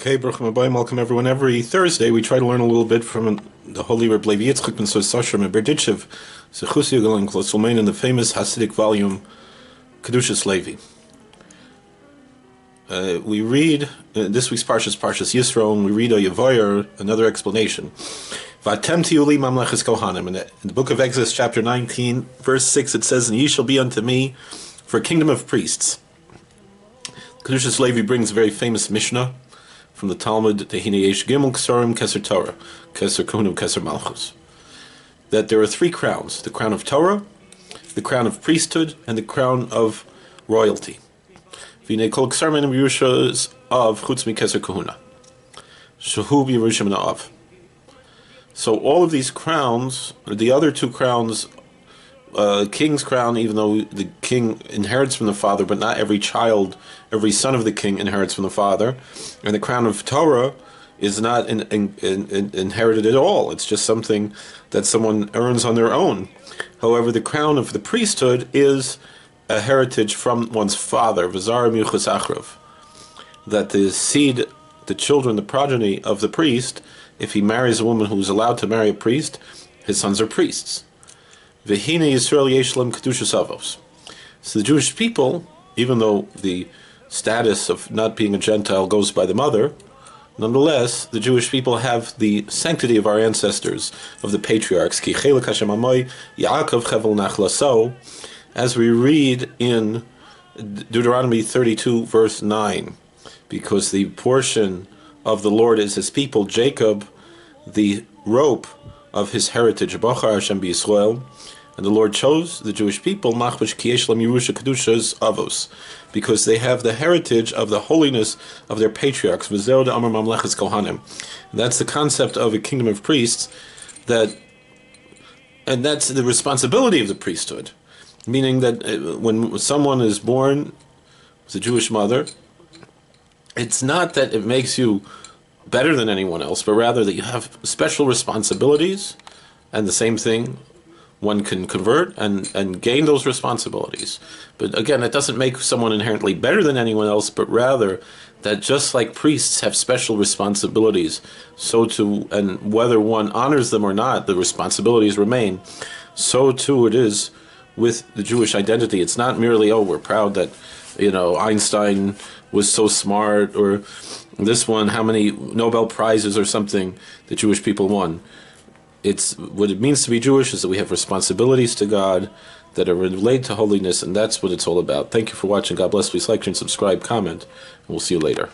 Okay, Baruch Rabbi, welcome everyone. Every Thursday we try to learn a little bit from the holy Rebbe Levi Yitzchak ben Sosasher and Berditchev, Zechusi Ugalan Klosulmain, in the famous Hasidic volume Kedushas Levi. We read this week's Parshas Yisro, and we read a Yavoyer, another explanation. Vatem tiuli mamleches kohanim. In the book of Exodus, chapter 19, verse 6, it says, "And ye shall be unto me for a kingdom of priests." Kedushas Levi brings a very famous Mishnah from the Talmud, Tehine Yesh Gimel Ksarim Keser Torah, Keser Kuhunim, Keser Malchus, that there are three crowns: the crown of Torah, the crown of priesthood, and the crown of royalty. V'nei kol Ksarim and Yerushas of Chutz mi Keser Kuhuna, Shehu Yerushim of. So all of these crowns, the other two crowns, king's crown, even though the king inherits from the father, but not every child, every son of the king inherits from the father, and the crown of Torah is not inherited at all. It's just something that someone earns on their own. However, the crown of the priesthood is a heritage from one's father, V'zar Miuchas Achrav, that the seed, the children, the progeny of the priest, if he marries a woman who is allowed to marry a priest, his sons are priests. V'hine Yisrael Yeshlem Kedushas avos. So the Jewish people, even though the status of not being a Gentile goes by the mother, nonetheless, the Jewish people have the sanctity of our ancestors, of the patriarchs. Ki chelek Hashem amoy Yaakov chevel nachlaso, as we read in Deuteronomy 32, verse 9, because the portion of the Lord is his people, Jacob, the rope of his heritage, Bachar Hashem b'Yisrael, and the Lord chose the Jewish people, Machbash Kiesh Lam Yerusha Kedushas Avos, because they have the heritage of the holiness of their patriarchs. V'zeu de'amar mamleches kohanim. That's the concept of a kingdom of priests, and that's the responsibility of the priesthood. Meaning that when someone is born with a Jewish mother, it's not that it makes you better than anyone else, but rather that you have special responsibilities, and the same thing, one can convert and gain those responsibilities. But again, it doesn't make someone inherently better than anyone else, but rather that just like priests have special responsibilities, so too, and whether one honors them or not, the responsibilities remain. So too it is with the Jewish identity. It's not merely, oh, we're proud that, Einstein was so smart, or this one, how many Nobel Prizes or something the Jewish people won. It's what it means to be Jewish is that we have responsibilities to God that are related to holiness, and that's what it's all about. Thank you for watching. God bless. Please like and subscribe, comment, and we'll see you later.